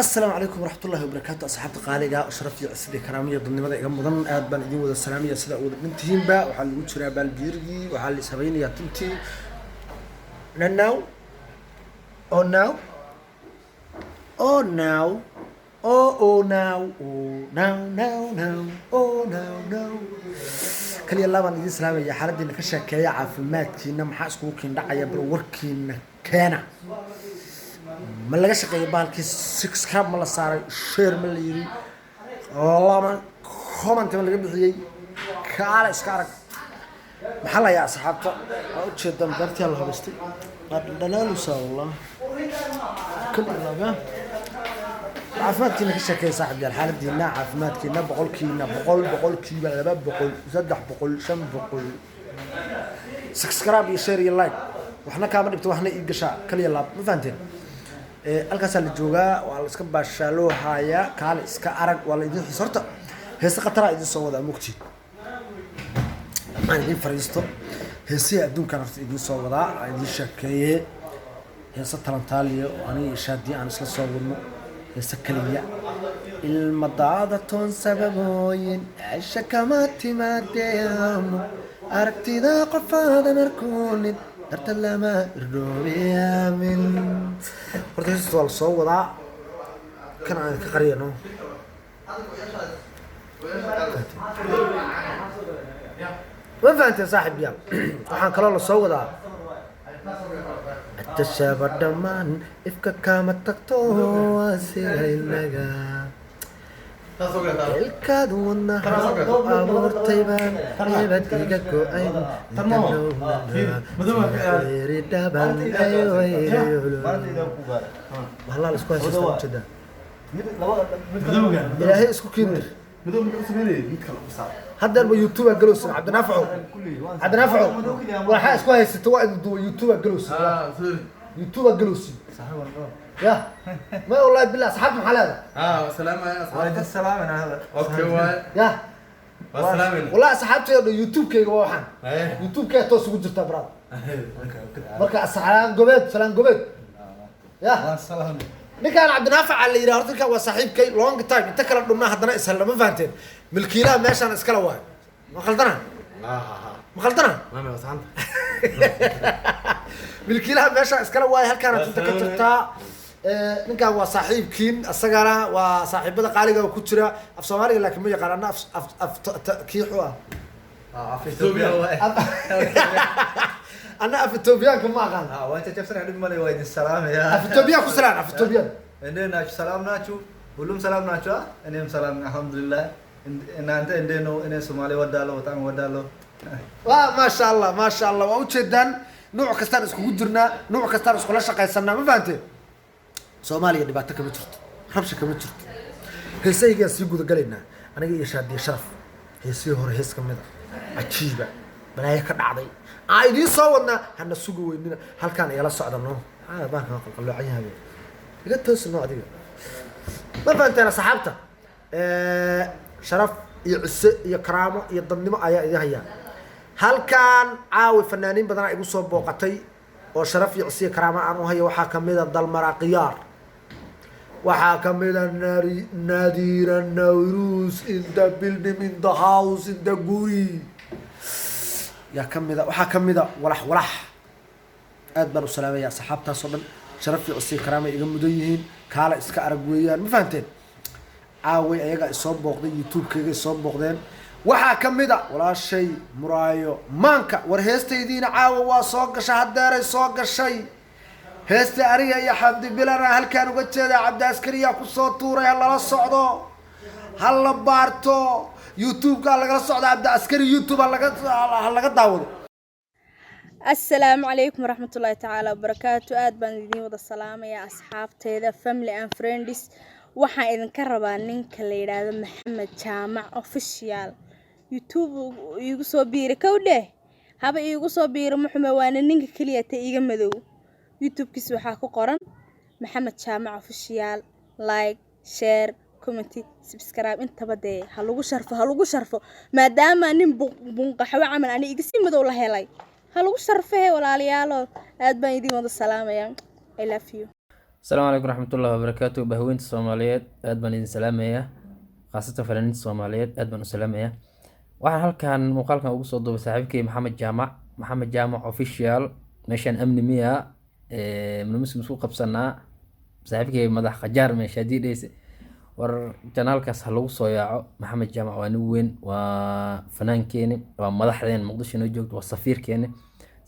السلام عليكم ورحمة الله وبركاته أصحاب قالقة أشرف يعسلي كرامية ضمن ماذا إيقام مضن آدبان إذن وذا السلامية سيدا أولا بنتهين با وحال وجرى بالبيرجي وحال سبعين يا تنتي now oh now oh now oh now oh now oh now كلي الله بان إذن سلامية يا حالة دينا كشاكايا عافماتكينا محاسكو كين دعايا برووركينا كينا ما laga shaqeeyo baalkii subscribe ma la saaray share ma la yiri lama comment ma laga bixiyay kaala iska arag maxaa la yaa asxaabta oo u jeedan dartii la habistay dhalaalu sawla kullu laga caafimaadkiina ka shaqeeyo saaxiib yaal xaaladiina caafimaadkiina boqolkiina boqolkiiba 200 300 500 subscribe iyo share iyo like waxna kaama dhibto waxna ii gashaa kaliya laab ma fahanteen halkaas la joogaa waa la iska baashalo haya kaale iska arag wala idin xisorta heesa qatara idin soo wada mugti aan idin fariisto heesa adduunka rafta idin soo wada idin shakeeye heesa talantaaliyo ani shaadi aan isla soo wadno heesa kaliya ilmadaada toon sababooyin aisha kama timaadeyamo aragtida qofaadan arkoonid artalama irdoobiya min horta heesta waa la soo wadaa kan aan ka qariyano ma fahanteen saaxiib yaal waxaan kaloo la soo wadaa التشابه دمان إفكا كما تكتو واسيرينغا الكاد والنهر أمور طيبان يبديك كوين غير دابان أيوة والله الاسكو هسيستم جدا إلهي اسكو كيندر هذا اليوتيوب جلوس عبد نافعو وراح اسكو هيستو يوتيوب جلوس يوتيوب جلوس يا ما والله بالله صحاب محل هذا سلام يا وعليكم السلام انا هذا اوكي يا والسلام والله صحابتي يوتيوب كيغا waxan يوتيوب كيغا toos ugu jirta brad marka asxaan gobeed يا السلام ninkaan عبد نافع على يرا horta waa saaxiibkay long time inta kala dhumna hadana isla ma fahanteen milkiilaha meeshan iskala waay ma khaldana ma wasanta milkiilaha meeshan iskala waay halkaan inta ka jirtaa ninkaan waa saaxiibkiin asagana waa saaxiibada qaaliga ku jira af Soomaaliga laakiin ma yaqaan af kiixu ah af Ethiopia أنا في إثيوبيا كم أقال. وأنت تفسر عندك مالي وايد السلام يا. في إثيوبيا كسلان في إثيوبيا. عندنا سلام ناتشو ولهم سلام ناتشو إنهم سلام الحمد لله إن أنت عندنا إن سومالي ودالو وتام ودالو. ما شاء الله وأوجدان نوع كستان اسكو جرنا نوع كستان اسكو لا شقة سنة ما فهمت. سوماليا اللي بعتك متشرت خمسة كمتشرت. هسه يجي قالنا أنا جاي شادي شرف هسه هو هس كم هذا عجيبة بلاي كنعضي. عايدين صوّدنا هن السوق ويننا هل كان يلا صعد النوم بان قالوا عيها بي قلت توس النوع دي ما فهمت أنا صحابته شرف يعس يكرامه يضمنه أيا هي هل كان عاوي فنانين بدنا يقول صوب بوقتي وشرف يعس يكرامه أنه هي وحاكم إذا ضل مراقيار وحاكم إذا نادير النوروز in the building in the house in the guri يا كمذا وحا كمذا ولح أدبر السلام يا صحابتها صدق شرف يعصي كرامة يجمع ديهين كالا إسكا أرجويان ما فهمتين عاوي أيجا إصاب بقدين يوتيوب كيجا إصاب بقدين وحا كمذا ولا شيء مرايو مانكا ورهست يدين عاوي وصاق شهاد دار صاق شيء هست أريا يا حبدي بلا هل كانوا قد هذا عبد عسكري كصوت طورة يلا لا الصعدة هلا بارتو يوتيوب قال لك الصعد عبد عسكري يوتيوب هلا قد داود السلام عليكم ورحمة الله تعالى وبركاته أدبان دين وضع السلام يا أصحاب تيدا family and friends waxaan idin ka rabaa ninka la yiraahdo Maxamed Jaamac official YouTube igu soo biiri kowdhe haba igu soo biiri Maxamed waana ninka kaliya ta iga madow YouTube kiis waxa ku qoran Maxamed Jaamac official like share comment subscribe inta bade ha lagu sharfo maadaama nin bunqaxwa camal ani iga sii madow la helay ha lagu sharfay walaalayaal aad baan idin wada salaamayaa I love you السلام عليكم ورحمة الله وبركاته. بهوينت الصوماليات aad baan idin salaamayaa, khaasatan fanaaniinta Soomaaliyeed aad baan u salaamayaa. Waxaan halkan muuqaalkan ugu soo duubay saaxiibkay Maxamed Jaamac official. meeshaan amni miya muslim isku qabsanaa, saaxiibkay madax qajaar meesha diidaysa war janaalkaas ha lagu soo yaaco. Maxamed Jaamac waa nin weyn, waa fanaankeeni, waa madaxdeen Muqdisho noo joogto, waa safiirkeeni.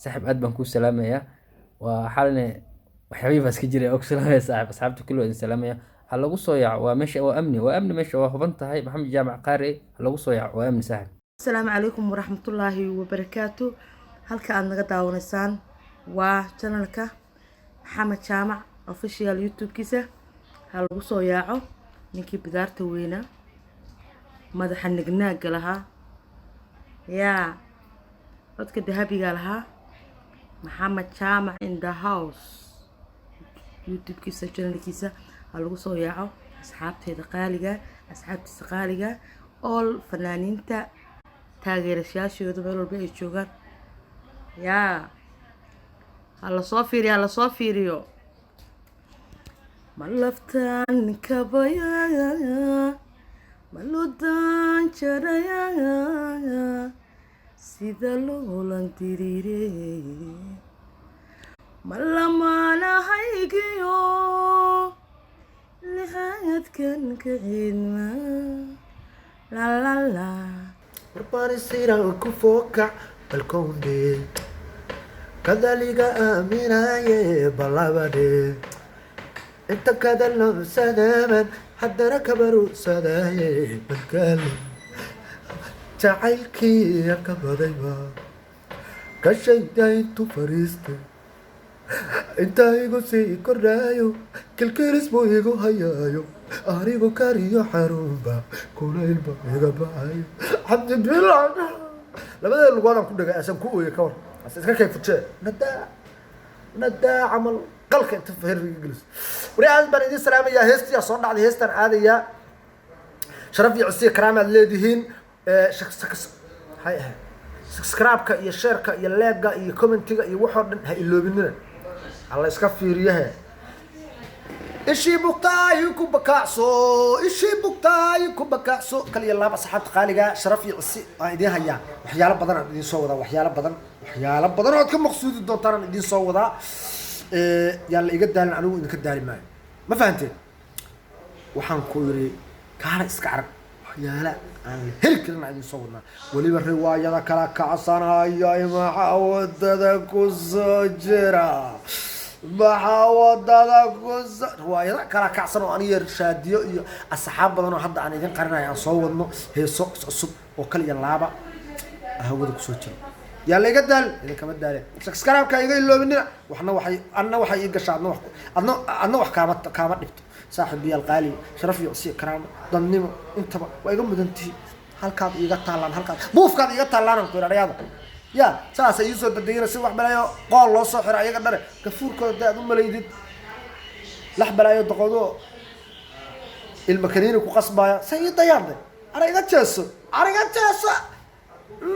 saaxiib aad baan kuu salaamayaa. waa xalne waxyaabihii baa iska jiray oo salaamaya asxaabta kulli idin salaamaya. ha lagu soo yaaco, waa meesha waa amni meesha waa huban tahay. Maxamed Jaamac qaari ha lagu soo yaaco, waa amni saaxiib. السلام عليكم ورحمة الله وبركاته. halka aad naga daawanaysaan waa channelka Maxamed Jaamac official YouTube-kiisa. ha lagu soo yaaco ninkii bidaarta weyna madaxa nignaaga lahaa yaa codka dahabiga lahaa Maxamed Jaamac in the house. YouTube-kiisa channelkiisa ha lagu soo yaaco asxaabteeda qaaliga, asxaabtiisa qaaliga, all fanaaniinta taageerayaashooda meel walba ay joogaan. yaa hala soo fiiriyo ma laftaan kabaya ma ludan jaraya sida loolan diriire ma lamaanahaygiyo lihadkan ka ciidma la la la barbarisira ku foka balkonde kadaliga aminaye balabade inta kadalo sadaman haddana kabaru sadaye balkale jacaylki ka badayba ka shayday tu fariste inta igu sii kordhayo kilkiris buu igu hayayo arigu kariyo xarunba kulaylba iga baxayo xamdi billah labada lugoodaan ku dhagay asan ku ooyay ka war iska kay fujee nadaa camal qalka inta fahriga gelis wariyaad baan idin salaamayaa. heestiyaa soo dhacday, heestan aadaya sharaf iyo cisiya karaamaad leedihiin. subscribe-ka iyo share-ka iyo like-ga iyo comment-ga iyo waxoo dhan ha iloobinina, alla iska fiiriyahe. ishii bugtaay ku bakacso kaliya laab asxaabta qaaliga sharaf iyo cisi aan idin hayaa. waxyaalo badan aan idin soo wadaa, waxyaalo badan oo ka maqsuudi doontaan aan idin soo wadaa. yaan la iga daalin, anigu idinka daali maayo, ma fahanteen? waxaan ku yiri kaala iska arag waxyaalo aan heli karin aan idin soo wadnaa. weliba riwaayada kala kacsanaya maxaa wadada ku soo jira, riwaayada kala kacsan oo aniga shaadiyo iyo asxaab badan oo hadda aan idin qarinayo aan soo wadno heeso cusub oo kaliya laaba hawada ku soo jira. yaa la iga daal idin kama daale subscribe-ka iga iloobinina. waxay ii gashaa adna wax kaama dhibto. saaxiibayaal qaali sharaf iyo cisiya karaamo dadnimo intaba waa iga mudantihiin. halkaad iiga taalaan, buufkaad iiga taalaan ku yiraahdo ya saas ay soo dadayna si wax balayo qool loo soo xiray ayaga dhare gafuurkooda daad u maleydid lax balayo daqodo ilma kaniini ku qasbaya say dayaarday ariga jeeso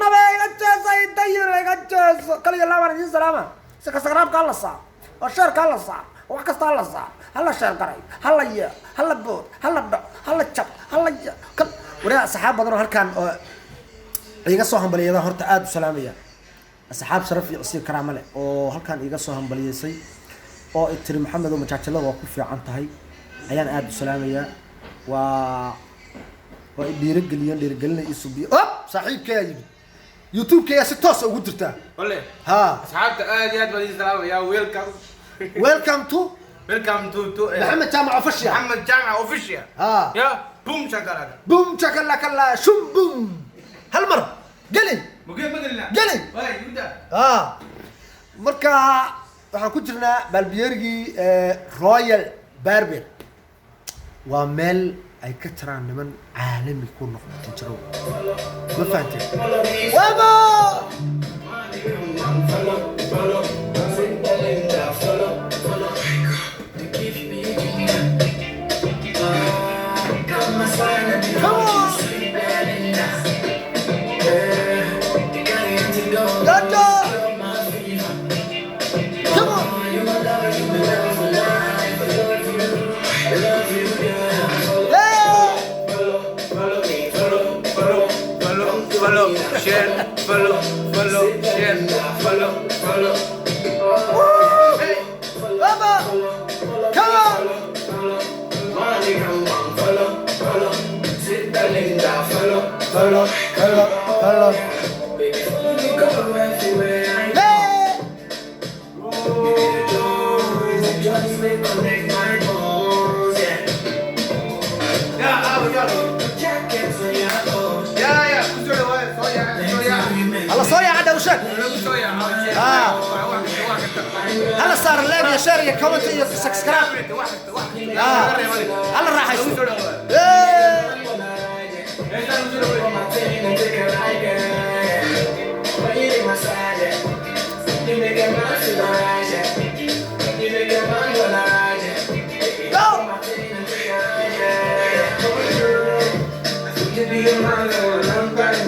nabeega jeeso ay dayirayga jeeso kaliya laaban idin salaama. si ka sagraabka la saa oo sheerka la saa wax kasta la saa hala sheer garay hala ya hala bood hala dhac hala jab hala wariya asxaab badan oo halkan oo iga soo hambaliyada horta aad u salaamaya. asxaab sharaf iyo cisiya karaamo leh oo halkan iga soo hambaliyeysay oo tiri maxamed oo majaajilada waa ku fiican tahay ayaan aad u salaamayaa. waa dhiirigelin isu biyo saaxiibkay yimid YouTube-ka si toos ugu jirtaa wale ha asxaabta aad iyo aad baan idin salaamayaa. welcome to Maxamed Jaamac official ha ya boom shakalaka la shum boom hal mar gelin gelin marka waxaan ku jirnaa balbiyerigii Royal Barber. waa meel ay ka jiraan niman caalami ku noqday jiro, ma fahanteen? waba share, follow, share, follow. Hey, Baba, come on. Follow. yeah, soya. الله صويا عدا وشك. هلا صار لايك يا شير يا كومنت يا سبسكرايب. هلا راح يشوف. Give me your mind for a long time.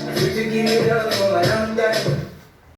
I give you love for a long time.